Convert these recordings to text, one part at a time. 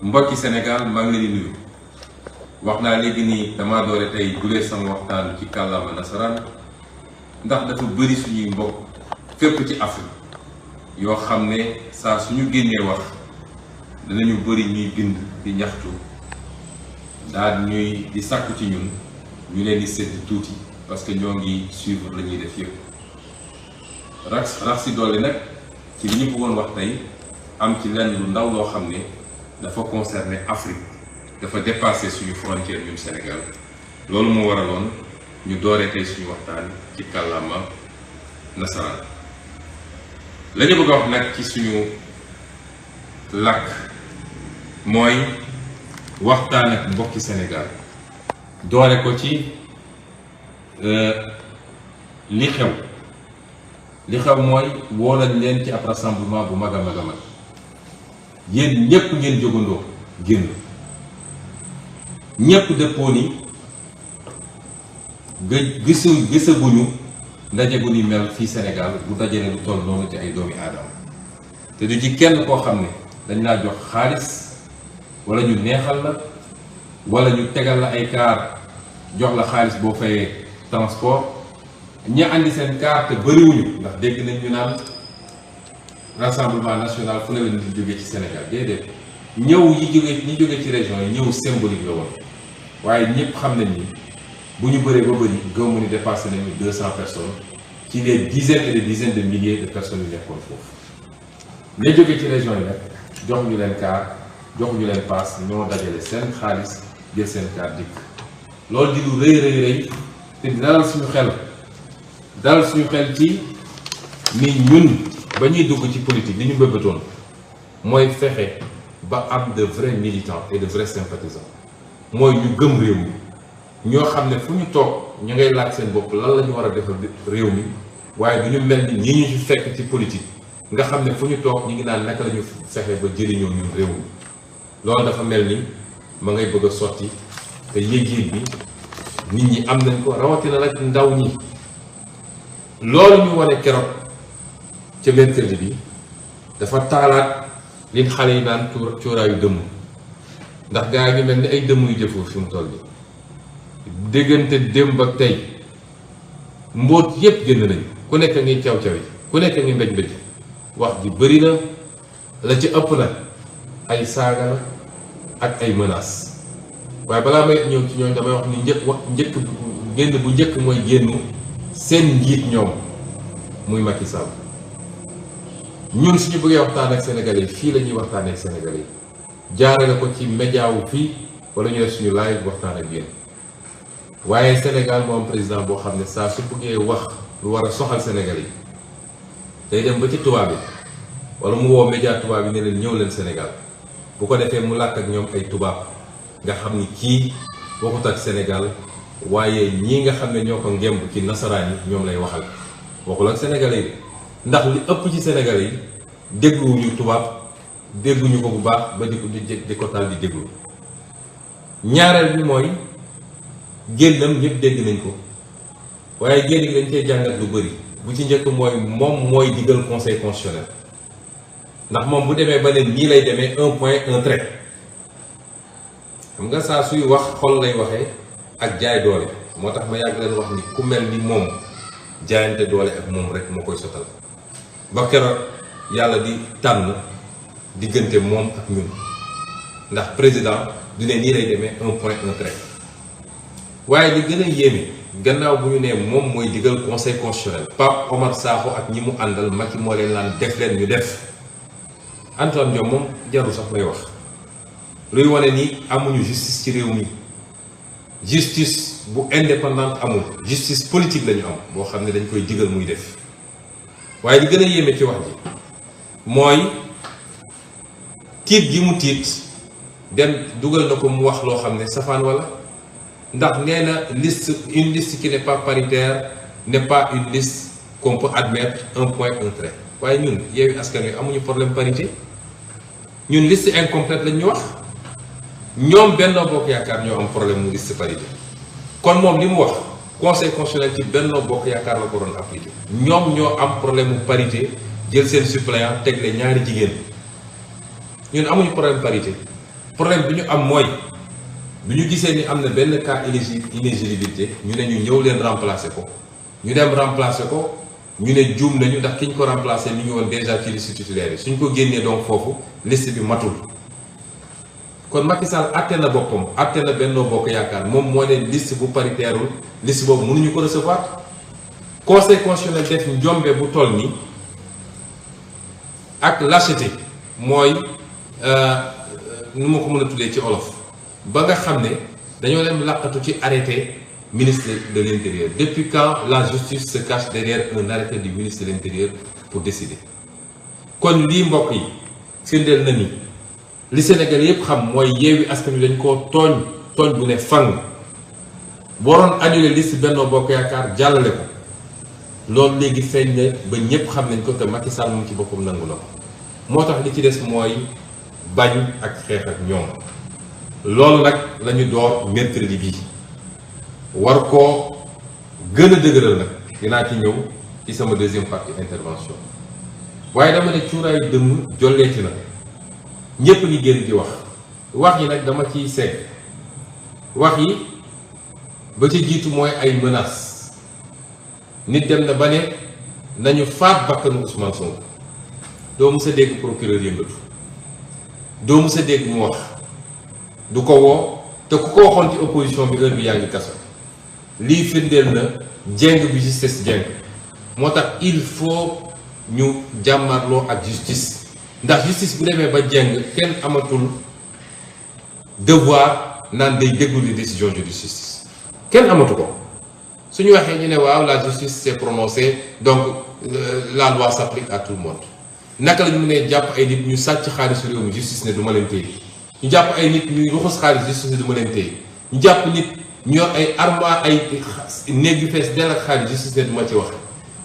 mbokki Sénégal maa ngi leen di nuyu wax naa léegi nii dama doore tey gulee sama waxtaan ci kàllaama nasaraan ndax dafa bëri suñuy mbokk fépp ci Afrique yoo xam ne saa suñu génnee wax danañu bëri ñuy bind di ñaxtu daal ñuy di sàkku ci ñun ñu leen di sédd tuuti parce que ñoo ngi suivre la ñuy def yëpp rax si dolli nag ci li ñu bëggoon wax tey am ci lenn lu ndaw loo xam ne dafa concerner Afrique dafa dépasser suñu frontière ñun Sénégal loolu moo waraloon ñu dooree tey suñu waxtaan ci kàllaama nasaraan la ñu bëgg a wax nag ci suñu làkk mooy waxtaan ak mbokki Sénégal doore ko ci li xew mooy woo nañ leen ci ab rassemblement bu mag a mag a mag yéen ñépp ngeen jógandoo génn ñépp dëppoo ni gisaguñu ndaje gu ni mel fii Sénégal bu dajale lu toll noonu ci ay doomi aadama te du ci kenn koo xam ne dañ laa jox xaalis wala ñu neexal la wala ñu tegal la ay kaar jox la xaalis boo fayee transport ñi andi seen kaar te bëriwuñu ndax dégg nañ ñu naan rassemblement national fu ne leen di jóge ci Sénégal déedéet ñëw ñi jóge ci région yi ñëw symbolique la woon waaye ñëpp xam nañ ni bu ñu bëree ba bëri gëmmu ni dépassé nañu 200 personnes ci les dizaines et des dizaines de milliers de personnes yu nekkoon foofu ña jóge ci région yi nag joxuñu leen kaar joxuñu leen paas ñoo dajale seen xaalis jël seen kaar dikk loolu di lu rëy te dalal suñu xel ci ni ñun ba ñuy dugg ci politique li ñu bëggatoon mooy fexe ba am de vrais militants et de vrais sympathisants mooy ñu gëm réew mi ñoo xam ne fu ñu toog ñu ngay laaj seen bopp lan la ñu war a defal réew mi waaye du ñu mel ni ñi ñu fi fekk ci politique nga xam ne fu ñu toog ñu ngi naan naka la ñu fexe ba jëriñoo ñun réew mi loolu dafa mel ni ma ngay bëgg a sotti te yëg-yëg bi nit ñi am nañ ko rawatina nag ndaw ñi loolu ñu wane keroog ca mercredi bi dafa taalaat li xale yi naan cooraayu dëmm ndax gaa yi ngi mel ni ay dëmm yu jëfoo fi mu toll bi déggante démb ak tey mbóot yépp génn nañ ku nekk ngi caw-caw yi ku nekk ngi mbéj-mbéj wax ji bëri na la ci ëpp nag ay saaga la ak ay menaces waaye balaa may ñëw ci ñooñ damay wax ni génn bu njëkk mooy génnu seen njiit ñoom muy Macky Sall ñun suñu bëggee waxtaan ak Sénégalais fii la ñuy waxtaan ak Sénégalais jaarale ko ci média wu fii wala ñu def suñu live waxtaan ak yéen waaye Sénégal moo am président boo xam ne saa su bëggee wax lu war a soxal Sénégalais day dem ba ci tubaab yi wala mu woo média tubaab yi ne leen ñëw leen Sénégal bu ko defee mu làkk ak ñoom ay tubaab nga xam ni kii waxut ak Sénégal waaye ñii nga xam ne ñoo ko ngemb ci nasaraan yi ñoom lay waxal waxul ak Sénégalais yi ndax li ëpp ci Sénégalais yi dégluwuñu tubaab dégguñu ko bu baax ba di ko tal di déglu ñaareel bi mooy génnam ñëpp dégg nañ ko waaye génn gi dañ cee jàngat lu bëri bu ci njëkk mooy moom mooy digal conseil constitutionnel ndax moom bu demee ba ne nii lay demee un point un trait xam nga saa suy wax xol lay waxee ak jaay doole moo tax ma yàgg leen wax ni ku mel ni moom jaayante doole ak moom rek moo koy sotal ba keroog yàlla di tànn diggante moom ak ñun ndax président du ne nii lay demee un point un trait waaye li gën a yéeme gannaaw bu ñu nee moom mooy digal conseil constitutionnel Pape Omar Sakho ak ñi mu àndal Macky moo leen naan def leen ñu def Antoine Diome moom jarul sax may wax luy wane ni amuñu justice ci réew mi justice bu indépendante amul justice politique lañu am boo xam ne dañ koy digal muy def waaye li gën a yéeme ci wax ji mooy tiit gi mu tiit dem dugal na ko mu wax loo xam ne safaan wala ndax nee na une liste qui n'est pas paritaire n'est pas une liste qu'on peut admettre un point un trait waaye ñun Yewwi Askan Wi amuñu problème parité ñun liste incomplète lañ ñu wax ñoom Benno Bokk Yaakaar ñoo am problème mu liste parité kon moom li mu wax conseil constitutionnel ci Benno Bokk Yaakaar la ko doon appliqué ñoom ñoo am problème mu parité jël seen suppléant tegle ñaari jigéen ñun amuñu problème parité problème bi ñu am mooy bi ñu gisee ni am na benn cas inéligibilité ñu ne ñu ñëw leen remplacer ko ñu dem remplacer ko ñu ne juum nañu ndax ki ñu ko remplacer mi ngi woon déjà ci liste titulaire yi suñ ko génnee donc foofu liste bi matul kon Macky Sall àtte na boppam àtte na Benno Bokk Yaakaar moom moo ne liste bu paritairul liste boobu mënuñu ko recevoir conseil constitutionnel def njombe bu toll ni ak lâcheté mooy nu ma ko mën a tuddee ci olof ba nga xam ne dañoo dem laqatu ci arrêté ministre de l'Intérieur. Depuis quand la justice se cache derrière un arrêté du ministre de l'Intérieur pour décider? kon lii mbokk yi firndeel na ni li Sénégal yépp xam mooy Yewwi Askan Wi dañ koo tooñ bu ne fang waroon annuler liste Benno Bokk Yaakaar jàllale ko loolu léegi feeñ ne ba ñépp xam nañ ko te Macky Sall moom ci boppam nangu na ko moo tax li ci des mooy bañ ak xeex ak ñoom loolu nag lañu door mercredi bi war koo gën a dëgëral nag dinaa ci ñëw ci sama deuxième partie intervention waaye dama ne cuuraayu dëmm jolleeti na ñépp ngi génn di wax yi nag dama ciy segg wax yi ba ci jiitu mooy ay menaces nit dem na ba ne nañu faat bakkanu Ousmane Sonko doo mës a dégg procureur yëngatu doo mës a dégg mu wax du ko woo te ku ko waxoon ci opposition bi heure bi yaa ngi kaso lii firndeel na jeng bi justice jeng moo tax il faut ñu jàmmarloo ak justice ndax justice bu demee ba jeng kenn amatul devoir naan day déglu di décision de justice kenn amatu ko suñu waxee ñu ne waaw la justice s'est prononcée donc la loi s'applique à tout le monde naka la ñu mënee jàpp ay nit ñu sàcc xaalisu réew mi justice ne du ma leen téye ñu jàpp ay nit ñuy ruxus xaalis justice ne du ma leen téye ñu jàpp nit ñu yor ay armoire ay néeg yu fees dell ak xaalis justice ne du ma ci wax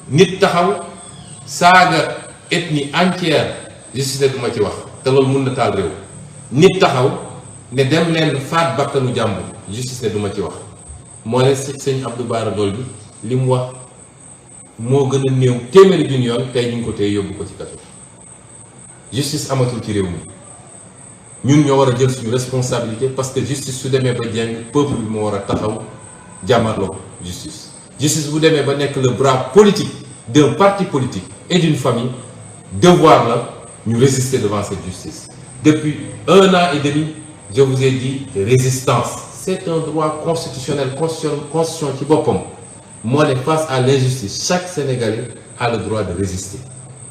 nit taxaw saaga ethnie entière justice ne du ma ci wax te loolu mun na taal réew nit taxaw ne dem leen faat bakkanu jàmbur justice ne du ma ci wax moo ne sëñ Abdou Bara Dolly bi li mu wax moo gën a néew téeméeri junni yoon tey ñu ngi ko téye yóbbu ko ci kaso justice amatul ci réew mi ñun ñoo war a jël suñu responsabilité parce que justice su demee ba jeng peuple bi moo war a taxaw jàmmarloo justice bu demee ba nekk le bras politique d'un parti politique et d'une famille devoir la ñu résister devant cette justice depuis 1 an et demi je vous ai dit résistance c'est un droit constitutionnel constitution ci boppam moo ne face à l'injustice chaque Sénégalais a le droit de résister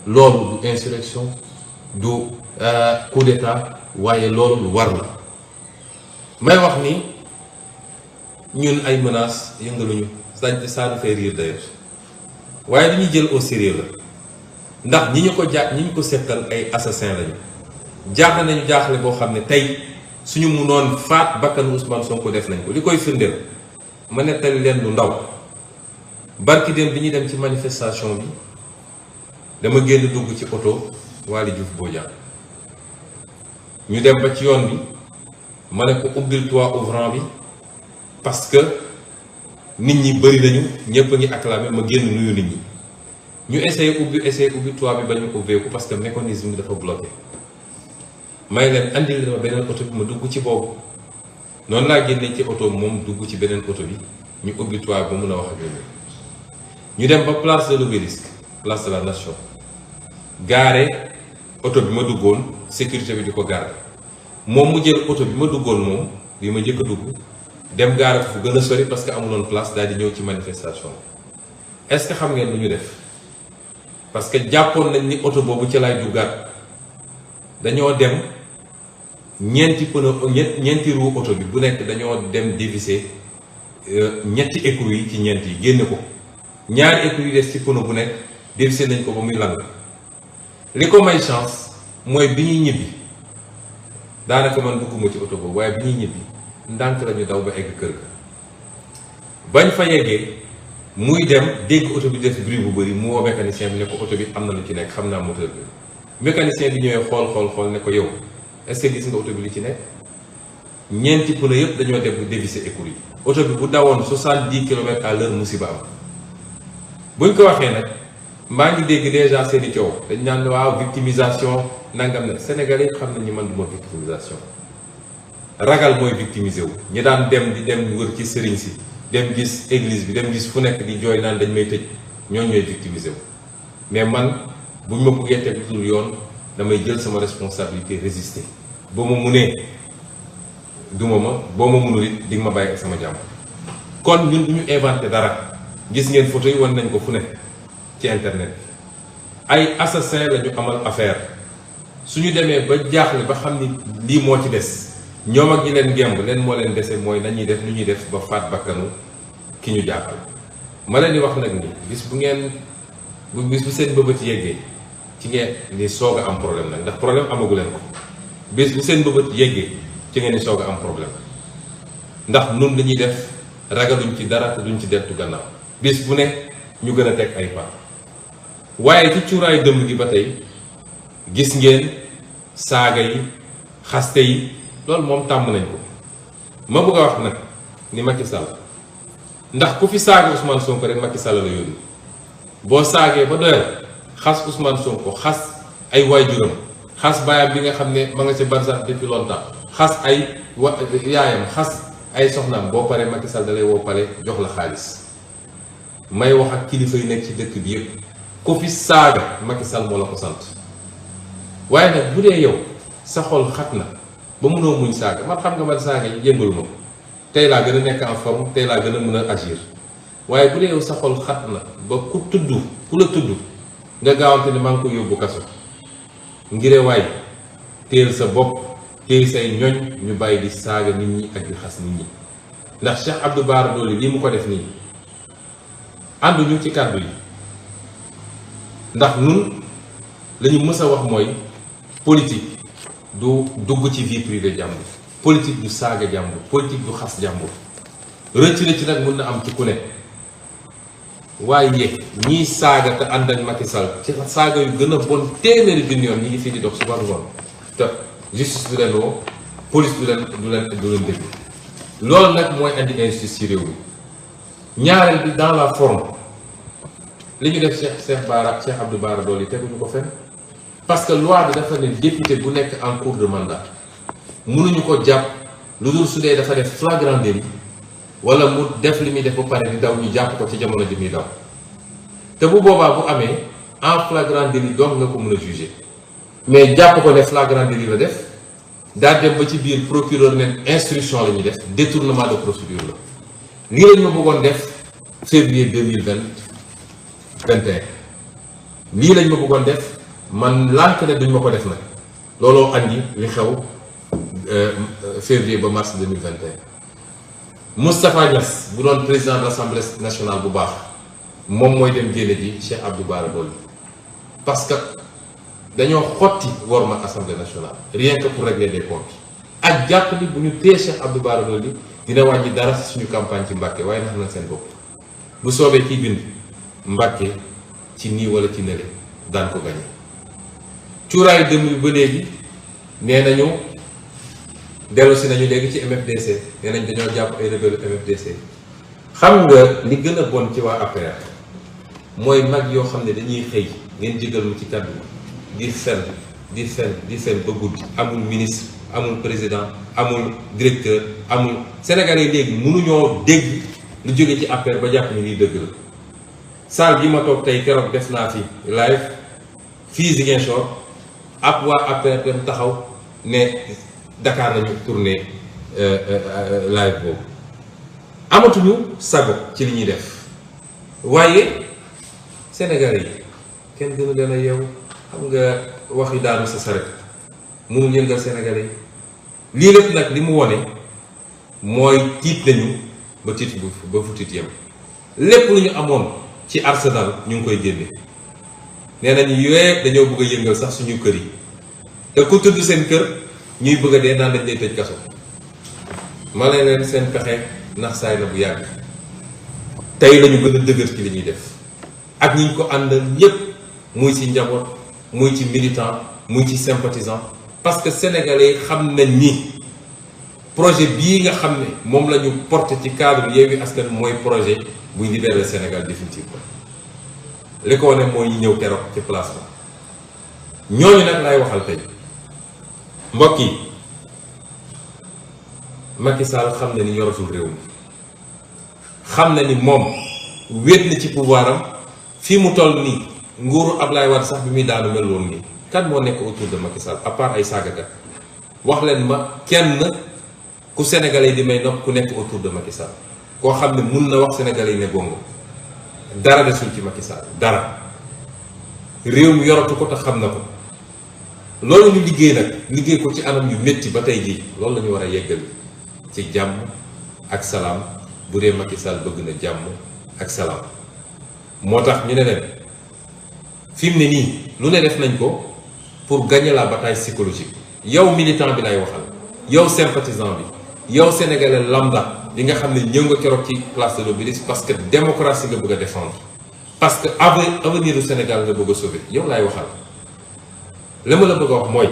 loolu du insurrection du coup d'état waaye loolu lu war la may wax ni ñun ay menaces yëngaluñu ça nous fait rire d'ailleurs waaye dañuy jël au sérieux la ndax ñi ñu ko seqal ay assassins lañu jaaxle nañu jaaxle boo xam ne tey suñu mënoon faat bakkanu Ousmane Sonko def nañ ko li koy firndeel ma nettali leen lu ndaw barki dem bi ñuy dem ci manifestation bi dama génn dugg ci oto Waly Diouf Bodiang ñu dem ba ci yoon bi ma ne ko ubbil toit ouvrant bi parce que nit ñi bëri nañu ñëpp a ngi acclamé ma génn nuyu nit ñi ñu essayé ubbi toit bi ba ñu ubbeeku parce que mécanisme bi dafa bloqué may leen andil leen ma beneen oto bi ma dugg ci boobu noonu laa génnee ci oto moom dugg ci beneen oto bi ñu ubbi toit bi ba mun a wax ak ñoom ñu dem ba place de l'Obélisque place de la Nation gaare oto bi ma duggoon sécurité bi di ko garde moom mu jël oto bi ma duggoon moom bi ma njëkk a dugg dem gaare ko fu gën a sori parce que amuloon place daal di ñëw ci manifestation est-ce que xam ngeen lu ñu def parce que jàppoon nañ ni oto boobu ci lay duggaat dañoo dem ñeenti roue oto bi bu nekk dañoo dem dévisser ñetti écrou yi ci ñeent yi génne ko ñaari écrou yi des ci pneu bu nekk dévisser nañ ko ba muy lang li ko may chance mooy bi ñuy ñibbi daanaka man dugguma ci oto boobu waaye bi ñuy ñibbi ndànk lañu daw ba egg kër ga bañ fa yeggee muy dem dégg oto bi def bruit bu bëri mu woo mécanicien bi ne ko oto bi am na lu ci nekk xam naa moteur bi mécanicien bi ñëwee xool ne ko yow est-ce que gis nga oto bi li ci nekk ñeenti pneu yëpp dañoo dem bu dévisser écrou yi oto bi bu dawoon 70 kilomètres à l'heure musiba am buñ ko waxee nag maa ngi dégg déjà seeni coow dañ naan waaw victimisation nangam na Sénégalais xam nañu man duma victimisation ragal mooy victimisé wu. ñi daan dem di dem wër ci sëriñ si dem gis église bi dem gis fu nekk di jooy naan dañ may tëj ñooñu ñooy victimisé wu mais man buñ ma bëggee teg lu dul yoon damay jël sama responsabilité résister boo ma munee duma ma boo ma munul it di nga ma bàyyi ak sama jàmm. kon ñun du ñu inventé dara gis ngeen photo yi wan nañ ko fu ne ci internet bi ay assassin la ñu amal affaire suñu demee ba jaaxle ba xam ni lii moo ci des ñoom ak ñi leen gemb leen moo leen dese mooy nañuy def lu ñuy def ba faat bakkanu ki ñu jàppal. ma leen di wax nag ni bis bu seen bëbët yeggee ci ngeen ni soog a am problème nag ndax problème amagu leen ko bis bu seen bëbët yeggee ci ngeen ni soog a am problème ndax nun dañuy def ragaluñ ci dara te duñ ci deltu gannaaw bis bu ne ñu gën a teg ay pas waaye ci cuuraay dëmb gi ba tey gis ngeen saaga yi xaste yi loolu moom tàmm nañ ko ma bëgg a wax nag ni Macky Sall ndax ku fi saaga Ousmane Sonko rek Macky Sall la yónni boo saagee ba doyal xas Ousmane Sonko xas ay waajuram xas baayam bi nga xam ne ma nga ca barsax depuis longtemps xas ay yaayam xas ay soxnaam boo paree Macky Sall da lay woo pare jox la xaalis may wax ak kilifa yi nekk ci dëkk bi yëpp ku fi saaga Macky Sall moo la ko sant waaye nag bu dee yow sa xol xat na ba mënoo muñ saaga man xam nga man saaga yi yëngalu ma ko tey laa gën a nekk en forme tey laa gën a mën a agir waaye bu dee yow sa xol xat na ba ku la tudd nga gaawante ne maa ngi ko yóbbu kaso ngire waay téel sa bopp téel say ñoñ ñu bàyyi di saaga nit ñi ak di xas nit ñi ndax Cheikh Abdou Bara Dolly lii mu ko def nii ànduñu ci kàddu yi ndax nun lañu mës a wax mooy politique du dugg ci vie privée jàmbur politique du saaga jàmbur politique du xas jàmbur rëcc nag mën na am ci ku ne waaye ñiy saaga te ànd ak Macky Sall ci saaga yu gën a bon téeméeri junni yoon ñi ngi fii di dox suba ngoon te justice du leen woo police du leen déglu loolu nag mooy andi injustice ci réew mi ñaareel bi dans la forme li ñu def Cheikh Abdou Bara Dolly teguñu ko fenn parce que loi bi dafa ne député bu nekk en cours de mandat mënuñu ko jàpp lu dul su dee dafa def flagrant délit wala mu def li muy def ba pare di daw ñu jàpp ko ci jamono ji muy daw te bu boobaa bu amee en flagrant délit donc nga ko mën a juger mais jàpp ko ne flagrant délit la def daa dem ba ci biir procureur ne instruction la ñuy def détournement de procédure la lii lañ ma bëggoon def février 2021 lii lañ ma bëggoon def man lànk ne duñ ma ko def nag looloo andi li xew février ba mars 2021 Moustapha Niass bu doon président de l'Assemblée nationale bu baax moom mooy dem génne ji Cheikh Abdou Bara Dolly parce que dañoo xotti worma Assemblée nationale rien que pour régler des comptes ak jàpp ni bu ñu téye Cheikh Abdou Bara Dolly dina wàññi dara si suñu campagne ci Mbàkke waaye nax na seen bopp bu soobee kiy bind Mbàkke ci nii wala ci nële daan ko gañe cuuraayu dëmm bi ba léegi nee nañu dellusi nañu léegi ci MFDC nee nañ dañoo jàpp ay rebelle MFDC xam nga li gën a bon ci waa APR mooy mag yoo xam ne dañuy xëy ngeen jégal mu ci kàddu di fen ba guddi amul ministre amul président amul directeur amul Sénégalais yi léegi mënuñoo dégg lu jóge ci APR ba jàpp ni lii dëgg la salle bi ma toog tey keroog def naa fi live fii Ziguinchor ab waa APR dem taxaw ne Dakar nañu tourné live boobu amatuñu sago ci li ñuy def waaye Sénégalais yi kenn gënu leen a yeewu xam nga wax yi daanu sa saret mënul yëngal Sénégalais yi lii lépp nag li mu wone mooy tiit nañu ba tiit ba fu tiit yem lépp lu ñu amoon ci arsenal ñu ngi koy génne nee nañu yooyu dañoo bëgg a yëngal sax suñu kër yi te ku tudd seen kër ñuy bëgg a dee naan dañ lay tëj kaso ma ne leen seen pexe ndax saay na bu yàgg tey lañu gën a dëgër ci li ñuy def ak ñi ñu ko àndal ñépp muy ci njaboot muy ci militant muy ci sympathisant parce que sénégalais yi xam nañ ni projet bii nga xam ne moom la ñu porté ci cadre Yewwi Askan mooy projet buy libérer le Sénégal définitivement li ko wane mooy ñu ñëw keroog ci place ba ñooñu nag laay waxal tey mbokk yi Macky Sall xam na ni yoratul réew mi xam na ni moom wéet na ci pouvoir am fii mu toll nii nguuru Ablaye Wade sax bi muy daanu mel woon nii kan moo nekk autour de Macky Sall à part ay saagakat wax leen ma kenn ku sénégalais di may nopp ku nekk autour de Macky Sall koo xam ne mun na wax sénégalais yi ne gongo dara desul ci Macky Sall dara réew mi yoratu ko te xam na ko loolu ñu liggéey nag liggéey ko ci anam yu métti ba tey jii loolu la ñu war a yeggal ci jàmm ak salaam bu dee Macky Sall bëgg na jàmm ak salaam moo tax ñu ne leen fi mu ne nii lu ne def nañ ko pour gagner la bataille psychologique yow militant bi lay waxal yow sympathisant bi yow sénégalais lambda li nga xam ne ñëw nga keroog ci place de l'Obélisque parce que démocratie nga bëgg a défendre parce que avenir du Sénégal nga bëgg a sauver yow laay waxal la ma la bëgg a wax mooy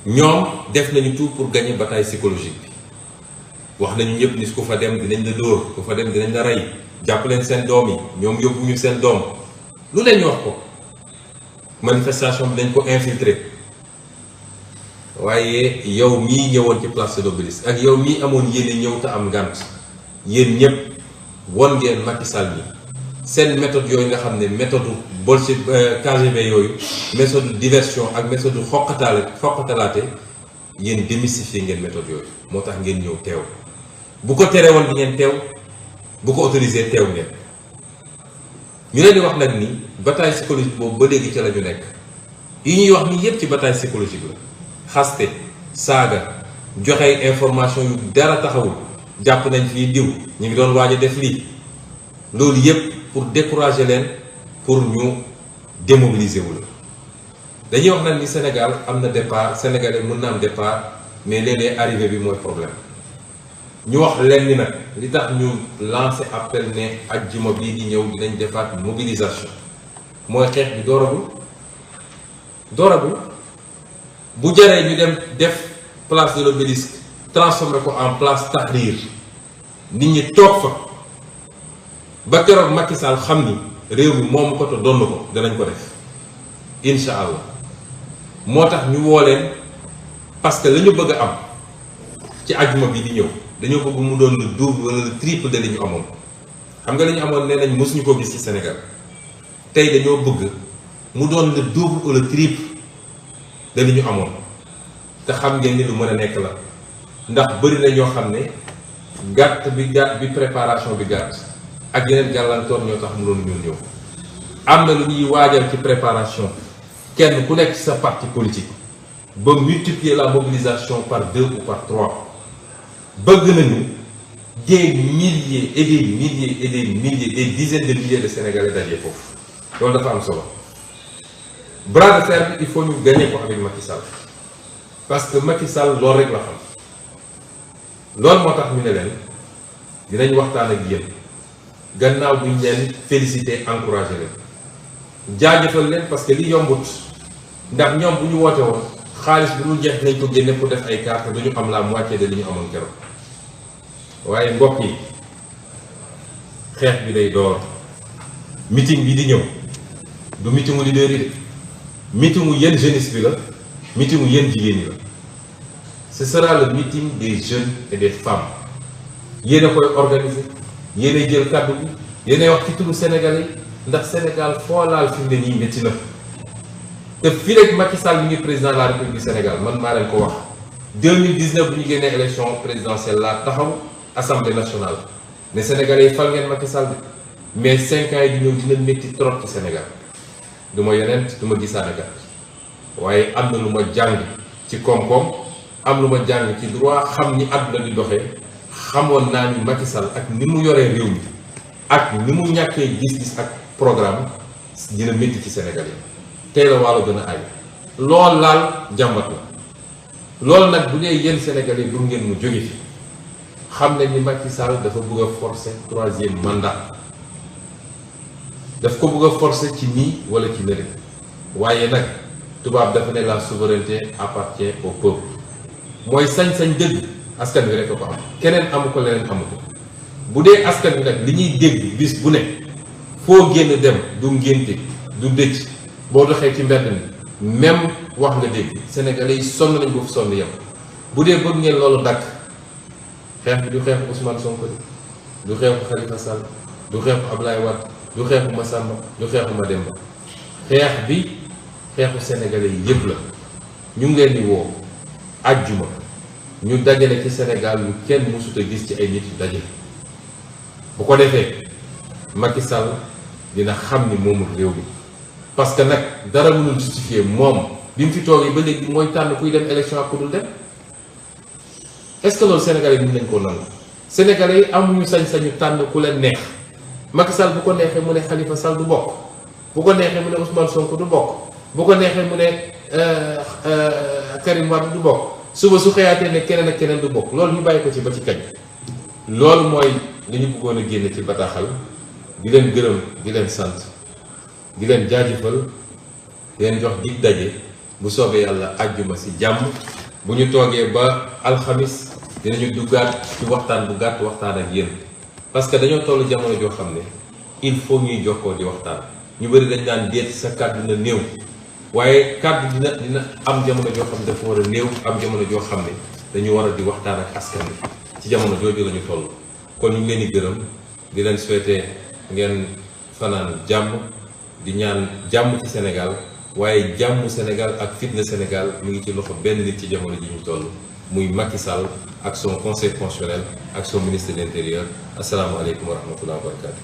ñoom def nañu tout pour gagner bataille psychologique bi wax nañu ñëpp ni ku fa dem dinañ la dóor ku fa dem dinañ la rey jàpp leen seen doom yi ñoom yóbbuñu seen doom lu leen ñu wax ko manifestation bi dañ ko infiltrer waaye yow mii ñëwoon ci place de l'Obélisque ak yow mii amoon yéene ñëw te am ngànt yéen ñëpp won ngeen Macky Sall ni seen méthode yooyu nga xam ne méthode bolchevique KGB yooyu méthode diversion ak méthode xoqatalaate yéen démystifier ngeen méthode yooyu moo tax ngeen ñëw teew bu ko teree woon di ngeen teew bu ko autorisé teew ngeen ñu leen di wax nag ni bataille psychologique boobu ba léegi ca la ñu nekk yi ñuy wax ni yépp ci bataille psychologique la xaste saaga joxe information yu dara taxawul jàpp nañ fii diw ñu ngi doon waaj a def lii loolu yépp pour décourager leen pour ñu démobiliser wu la dañuy wax nag ni Sénégal am na départ sénégalais mën na am départ mais léeg-léeg arrivé bi mooy problème ñu wax leen ni nag li tax ñu lancer appel ne ajjuma bii di ñëw dinañ defaat mobilisation mooy xeex bi dooragul bu jaree ñu dem def place de l'Obélisque transformé ko en place Tahrir nit ñi toog fa ba keroog Macky Sall xam ni réew mi moomu ko te donn ko danañ ko def incha allah moo tax ñu woo leen parce que la ñu bëgg a am ci ajjuma bi di ñëw dañoo bëgg mu doon le double wala le triple de li ñu amoon xam nga li ñu amoon nee nañ mosuñu ko gis ci Sénégal tey dañoo bëgg mu doon le double ou le triple de li ñu amoon te xam ngeen ni lu mën a nekk la ndax bëri na ñoo xam ne gàtt bi préparation bi gàtt ak yeneen gàllankoor ñoo tax mu doon ñëw am na lu ñuy waajal ci préparation kenn ku nekk ci sa parti politique ba multiplier la mobilisation par 2 ou par 3 bëgg nañu des milliers et des milliers et des milliers des dizaines de milliers de Sénégalais dajee foofu loolu dafa am solo bras de fer bi il faut ñu gagner ko avec Macky Sall parce que Macky Sall loolu rek la xam loolu moo tax ñu ne leen dinañ waxtaan ak yéen gannaaw buñ leen féliciter encourager leen jaajëfal leen parce que li yombut ndax ñoom bu ñu woote woon xaalis bu ñu jeex nañ ko génne pour def ay carte dañu am la moitié de li ñu amoon keroog waaye mbokk yi xeex bi day door meeting bi di ñëw du meetingu leader yi de meetingu yéen jeunesse bi la meetingu yéen jigéen ñi la ce sera le meeting des jeunes et des femmes yéen a koy organiser yéen a jël kàddu bi yéen a wax ci turu Sénégalais ndax Sénégal foo laal fi mu ne nii métti na te fii rek Macky Sall mi ngi président de la République du Sénégal man maa leen ko wax 2019 bu ñu génnee élection présidentielle laa taxaw assemblée nationale ne Sénégalais yi fal ngeen Macky Sall bi mais 5 ans yi di ñëw dina métti trop ci Sénégal du ma yonent du ma gisaane kat waaye am na lu ma jàng ci koom-koom am lu ma jàng ci droit xam ni àdduna di doxee xamoon naa ni Macky Sall ak ni mu yoree réew mi ak ni mu ñàkkee gis-gis ak programme dina métti ci Sénégal yi tey la wàllu gën a ay lool laal jàmbat la loolu nag bu dee yéen Sénégalais bu ngeen mu jóge fi xam ne ni Macky Sall dafa bëgg a forcer 3e mandat daf ko bëgg a forcer ci nii wala ci nële waaye nag tubaab dafa ne la souveraineté appartient au peuple mooy sañ-sañ dëgg askan wi rek a ko am keneen amu ko leneen amu ko bu dee askan wi nag li ñuy dégg bis bu ne foo génn dem du ngénte du dëj boo doxee ci mbedd mi même wax nga dégg sénégalais yi sonn nañ ko fu sonn yem bu dee bëgg ngeen loolu dakk xeex bi du xeexu Ousmane Sonko du xeexu Khalifa Sall du xeexu Ablaye Wade du xeexu Massamba du xeexu Mademba xeex bi xeexu sénégalais yi yëpp la. ñu ngi leen di woo àjjuma ñu dajale ci Sénégal lu kenn mësut a gis ci ay nit yu daje bu ko defee Macky Sall dina xam ni moomul réew mi parce que nag dara mënul justifier moom bi mu fi toogee ba léegi mooy tànn kuy dem élection ak ku dul dem est-ce que loolu sénégalais yi nañ koo nangu sénégalais yi amuñu sañ-sañu tànn ku leen neex Macky Sall bu ko neexee mu ne Khalifa Sall du bokk bu ko neexee mu ne Ousmane Sonko du bokk bu ko neexee mu ne Karim Wade du bokk suba su xëyaatee ne keneen ak keneen du bokk loolu ñu bàyyi ko ci ba ci kañ loolu mooy li ñu bëggoon a génne ci bataaxal di leen gërëm di leen sant di leen jaajëfal di leen jox dig daje bu soobee yàlla àjjuma si jàmm bu ñu toogee ba alxamis dinañu duggaat ci waxtaan bu gàtt waxtaan ak yéen parce que dañoo toll jamono joo xam ne il faut ñuy jokkoo di waxtaan ñu bëri dañ daan déet sa kàddu na néew waaye kàddu dina am jamono joo xam ne dafa war a néew am jamono joo xam ne dañu war a di waxtaan ak askan wi ci jamono jooju la ñu toll kon ñu ngi leen di gërëm di leen souhaiter ngeen fanaan jàmm di ñaan jàmm ci Sénégal waaye jàmm Sénégal ak fitna Sénégal mi ngi ci loxo benn nit ci jamono ji ñu toll muy Macky Sall ak son conseil constitutionnel ak son ministre de l'intérieur asalaamaaleykum wa rahmatulah wa barakatu